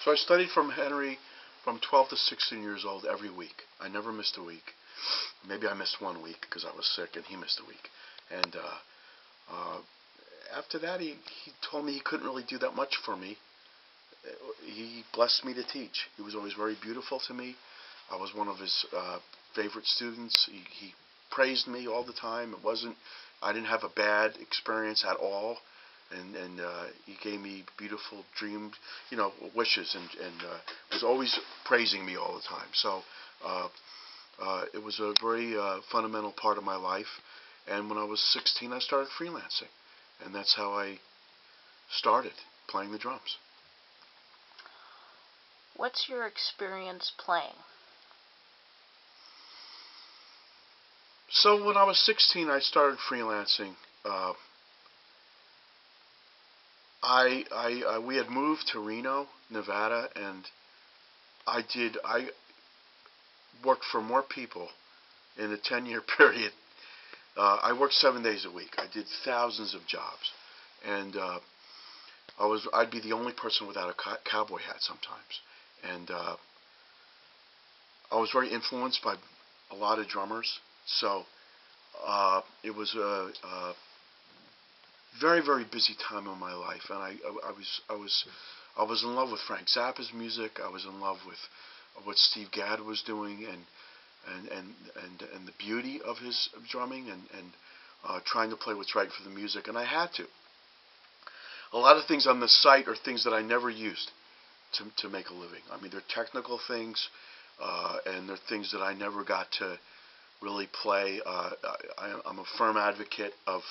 So I studied from Henry from 12 to 16 years old every week. I never missed a week. Maybe I missed 1 week because I was sick and he missed a week. And after that, he told me he couldn't really do that much for me. He blessed me to teach. He was always very beautiful to me. I was one of his favorite students. He praised me all the time. I didn't have a bad experience at all. And he gave me beautiful dreams, wishes, and was always praising me all the time. So it was a very fundamental part of my life. And when I was 16, I started freelancing. And that's how I started playing the drums. What's your experience playing? So when I was 16, I started freelancing. We had moved to Reno, Nevada, and I worked for more people in a 10-year period. I worked 7 days a week. I did thousands of jobs, and I'd be the only person without a cowboy hat sometimes. And I was very influenced by a lot of drummers, so it was a very, very busy time in my life, and I was in love with Frank Zappa's music. I was in love with what Steve Gadd was doing, and the beauty of his drumming, and trying to play what's right for the music, and I had to. A lot of things on the site are things that I never used to make a living. I mean, they're technical things, and they're things that I never got to really play. I'm a firm advocate of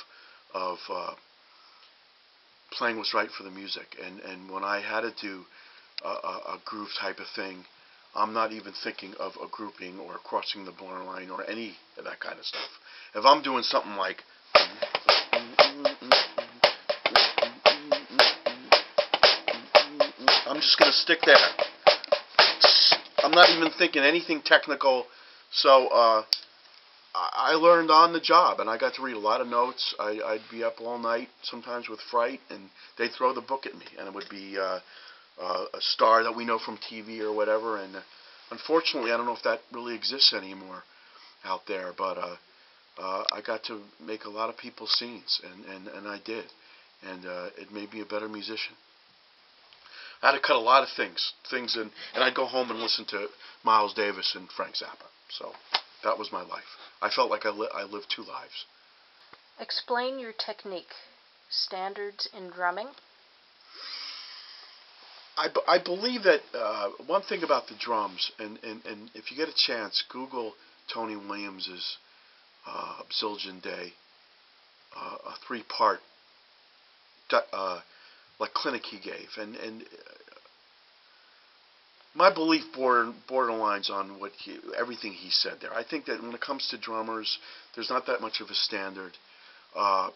playing what's right for the music, and when I had to do a groove type of thing, I'm not even thinking of a grouping or crossing the borderline or any of that kind of stuff. If I'm doing something like I'm just going to stick there. I'm not even thinking anything technical. So I learned on the job, and I got to read a lot of notes. I'd be up all night, sometimes with fright, and they'd throw the book at me, and it would be a star that we know from TV or whatever. And unfortunately, I don't know if that really exists anymore out there, but I got to make a lot of people's scenes, and I did. And it made me a better musician. I had to cut a lot of things, and I'd go home and listen to Miles Davis and Frank Zappa. So that was my life. I felt like I lived two lives. Explain your technique. Standards in drumming? I believe that one thing about the drums, and if you get a chance, Google Tony Williams's Zildjian Day, a 3-part like clinic he gave, and my belief borderlines on everything he said there. I think that when it comes to drummers, there's not that much of a standard.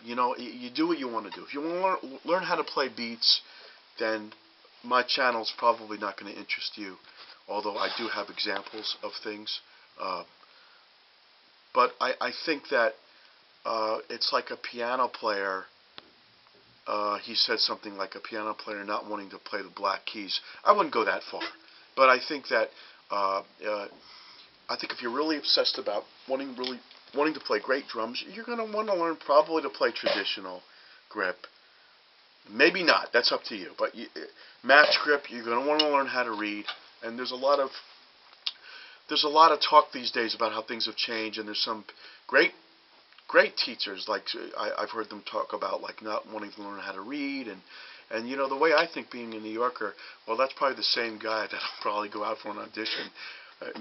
You do what you want to do. If you want to learn how to play beats, then my channel's probably not going to interest you, although I do have examples of things. But I think that it's like a piano player. He said something like a piano player not wanting to play the black keys. I wouldn't go that far, but I think that if you're really obsessed about wanting to play great drums, you're going to want to learn probably to play traditional grip. Maybe not. That's up to you. But match grip, you're going to want to learn how to read. And there's a lot of talk these days about how things have changed, and there's some great teachers, like I've heard them talk about, like not wanting to learn how to read, and the way I think, being a New Yorker, well, that's probably the same guy that'll probably go out for an audition.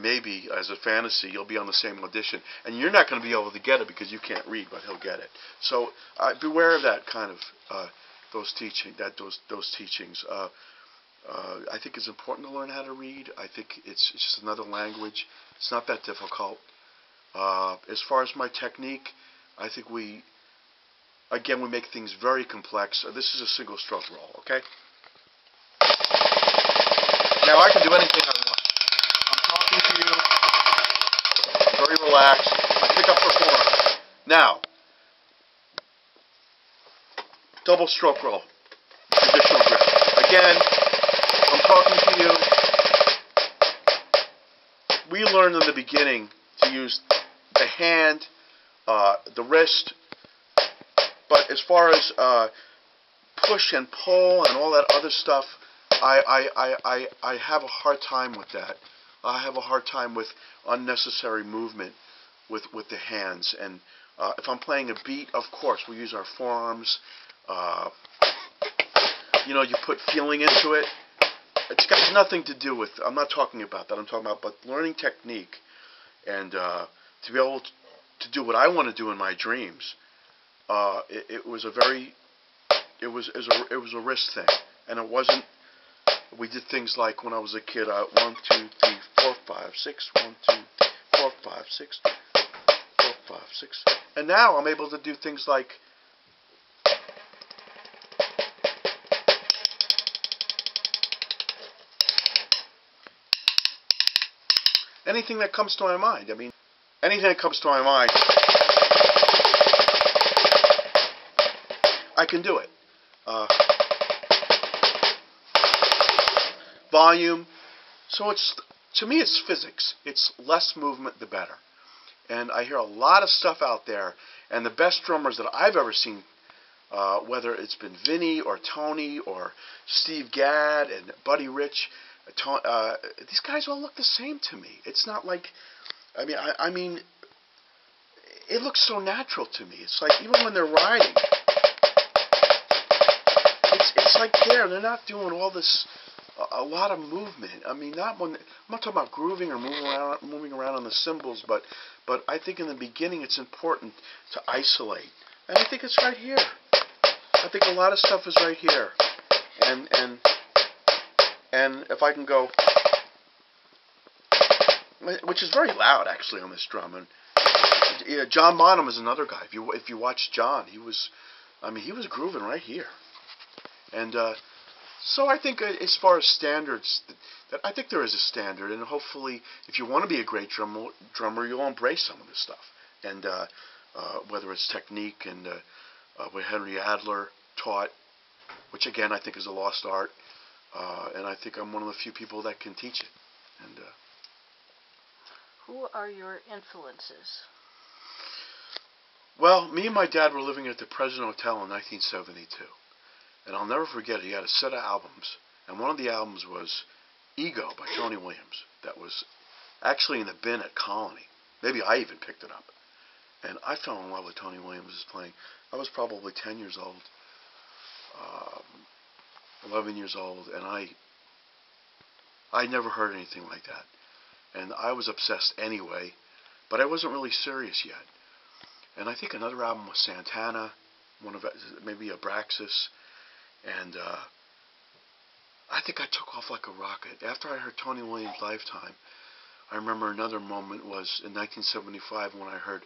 Maybe as a fantasy, you'll be on the same audition, and you're not going to be able to get it because you can't read, but he'll get it. So beware of that kind of those teachings. I think it's important to learn how to read. I think it's just another language. It's not that difficult. As far as my technique, I think we make things very complex. This is a single stroke roll, okay? Now I can do anything I want. I'm talking to you, I'm very relaxed. I pick up the form. Now, double stroke roll, traditional grip. Again, I'm talking to you, we learned in the beginning to use the hand, the wrist, but as far as push and pull and all that other stuff, I have a hard time with that. I have a hard time with unnecessary movement with the hands. And if I'm playing a beat, of course, we use our forearms. You put feeling into it. It's got nothing to do with, I'm not talking about that. I'm talking about learning technique and to be able to do what I want to do in my dreams. It was a wrist thing, and it wasn't. We did things like when I was a kid, 1, 2, 3, 4, 5, 6, 1, 2, 4, 5, 6, 4, 5, 6, and now I'm able to do things like anything that comes to my mind. I mean, anything that comes to my mind, I can do it. Volume. So to me, it's physics. It's less movement, the better. And I hear a lot of stuff out there, and the best drummers that I've ever seen, whether it's been Vinny or Tony or Steve Gadd and Buddy Rich, these guys all look the same to me. It's not like, I mean, it looks so natural to me. It's like even when they're riding, it's like they're not doing all this, a lot of movement. I mean, I'm not talking about grooving or moving around on the cymbals, but I think in the beginning it's important to isolate, and I think it's right here. I think a lot of stuff is right here, and if I can go, which is very loud actually on this drum, and John Bonham is another guy. If you watch John, he was grooving right here, and so I think as far as standards, that I think there is a standard, and hopefully, if you want to be a great drummer, you'll embrace some of this stuff, and whether it's technique and what Henry Adler taught, which again I think is a lost art. And I think I'm one of the few people that can teach it. And who are your influences? Well, me and my dad were living at the President Hotel in 1972, and I'll never forget it. He had a set of albums, and one of the albums was Ego by Tony Williams. That was actually in the bin at Colony. Maybe I even picked it up, and I fell in love with Tony Williams' playing. I was probably 10 years old. 11 years old, and I never heard anything like that. And I was obsessed anyway, but I wasn't really serious yet. And I think another album was Santana, maybe Abraxas, and I think I took off like a rocket. After I heard Tony Williams' Lifetime, I remember another moment was in 1975 when I heard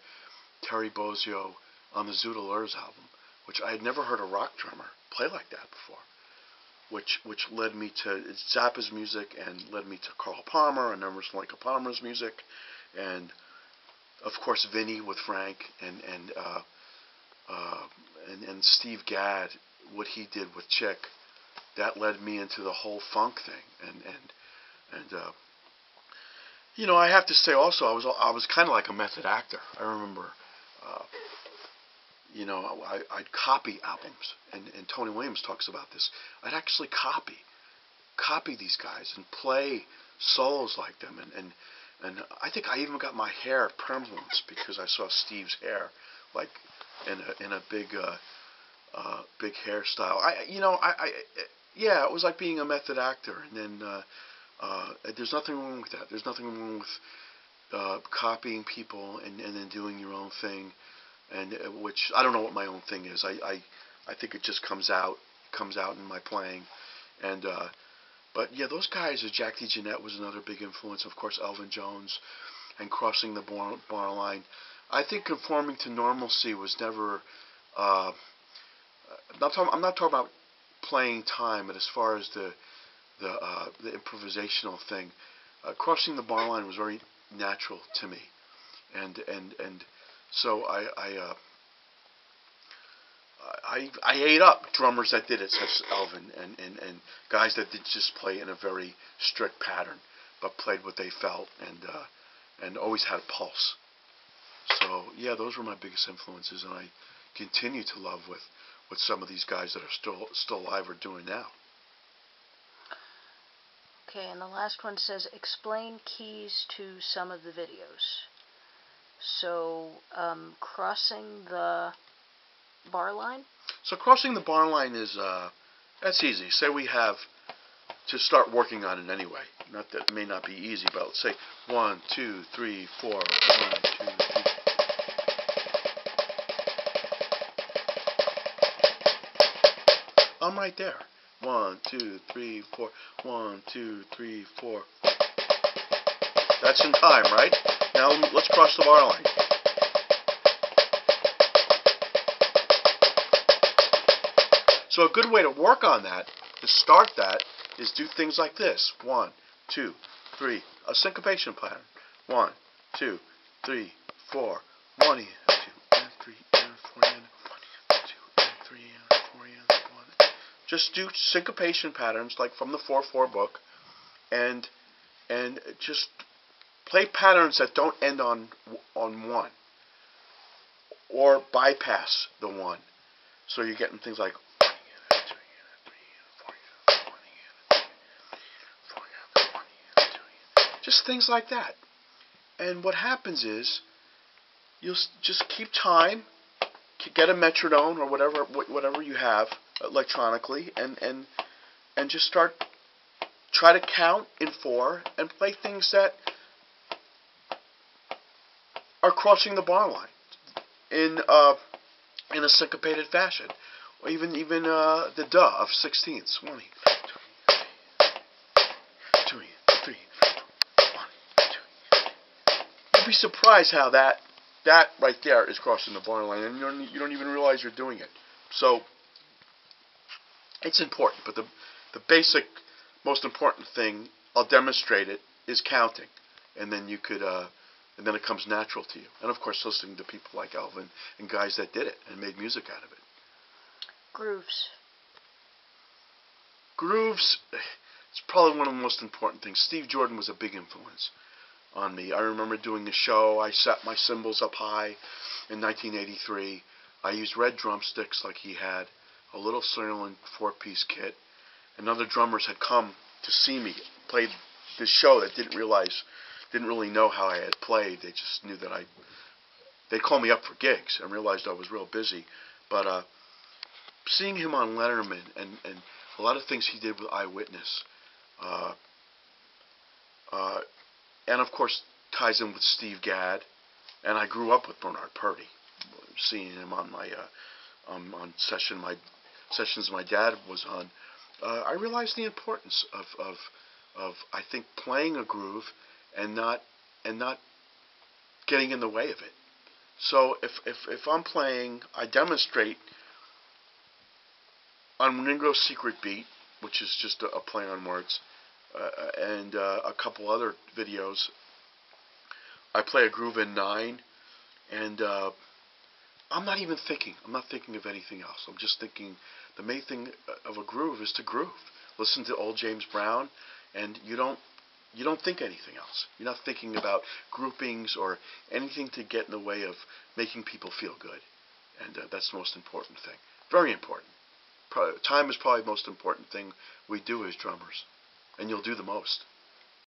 Terry Bozzio on the Zoodlers album, which I had never heard a rock drummer play like that before. Which led me to Zappa's music and led me to Carl Palmer and Emerson Lake Palmer's music, and of course Vinny with Frank and Steve Gadd, what he did with Chick, that led me into the whole funk thing, and I have to say also I was kind of like a method actor. I remember. I'd copy albums, and Tony Williams talks about this. I'd actually copy these guys and play solos like them, and I think I even got my hair permed once because I saw Steve's hair, like in a big hairstyle. It was like being a method actor, and then there's nothing wrong with that. There's nothing wrong with copying people and then doing your own thing. And which I don't know what my own thing is. I think it just comes out in my playing, and but yeah, those guys. Jack DeJohnette was another big influence. Of course, Elvin Jones, and Crossing the Bar Line. I think conforming to normalcy was never. I'm not talking about playing time, but as far as the improvisational thing, Crossing the Bar Line was very natural to me, and so I ate up drummers that did it, such as Elvin, and guys that did just play in a very strict pattern, but played what they felt and always had a pulse. So yeah, those were my biggest influences, and I continue to love what some of these guys that are still alive are doing now. Okay, and the last one says, explain keys to some of the videos. So, crossing the bar line? So crossing the bar line is, that's easy. Say we have to start working on it anyway. Not that it may not be easy, but let's say 1, 2, 3, 4, 1, 2, 3. I'm right there. 1, 2, 3, 4. 1, 2, 3, 4. That's in time, right? Now let's cross the bar line. So a good way to work on that, to start that, is do things like this. 1, 2, 3. A syncopation pattern. 1, 2, 3, 4. 1, 2, and 3, and 4, and 1, 2, and 3, and 4, and 1. Just do syncopation patterns like from the 4/4 book, and just play patterns that don't end on 1 or bypass the 1. So you're getting things like just things like that. And what happens is you'll just keep time, get a metronome or whatever you have electronically, and just try to count in 4 and play things that are crossing the bar line in a syncopated fashion, or even the duh of 16ths. 1, 2, 3. 1, 2. You'd be surprised how that right there is crossing the bar line, and you don't even realize you're doing it. So it's important, but the basic, most important thing, I'll demonstrate it, is counting, and then you could. And then it comes natural to you. And of course, listening to people like Elvin and guys that did it and made music out of it. Grooves. Grooves, it's probably one of the most important things. Steve Jordan was a big influence on me. I remember doing a show. I set my cymbals up high in 1983. I used red drumsticks like he had, a little Sterling 4-piece kit. And other drummers had come to see me play this show that didn't really know how I had played. They just knew that they'd call me up for gigs and realized I was real busy. But seeing him on Letterman and a lot of things he did with Eyewitness, and of course ties in with Steve Gadd, and I grew up with Bernard Purdy, seeing him on my on sessions my dad was on. I realized the importance of I think playing a groove and not getting in the way of it. So if I'm playing, I demonstrate on Ringo's Secret Beat, which is just a play on words, and a couple other videos. I play a groove in 9, and I'm not even thinking. I'm not thinking of anything else. I'm just thinking the main thing of a groove is to groove. Listen to old James Brown, and you don't think anything else. You're not thinking about groupings or anything to get in the way of making people feel good. And that's the most important thing. Very important. Time is probably the most important thing we do as drummers. And you'll do the most.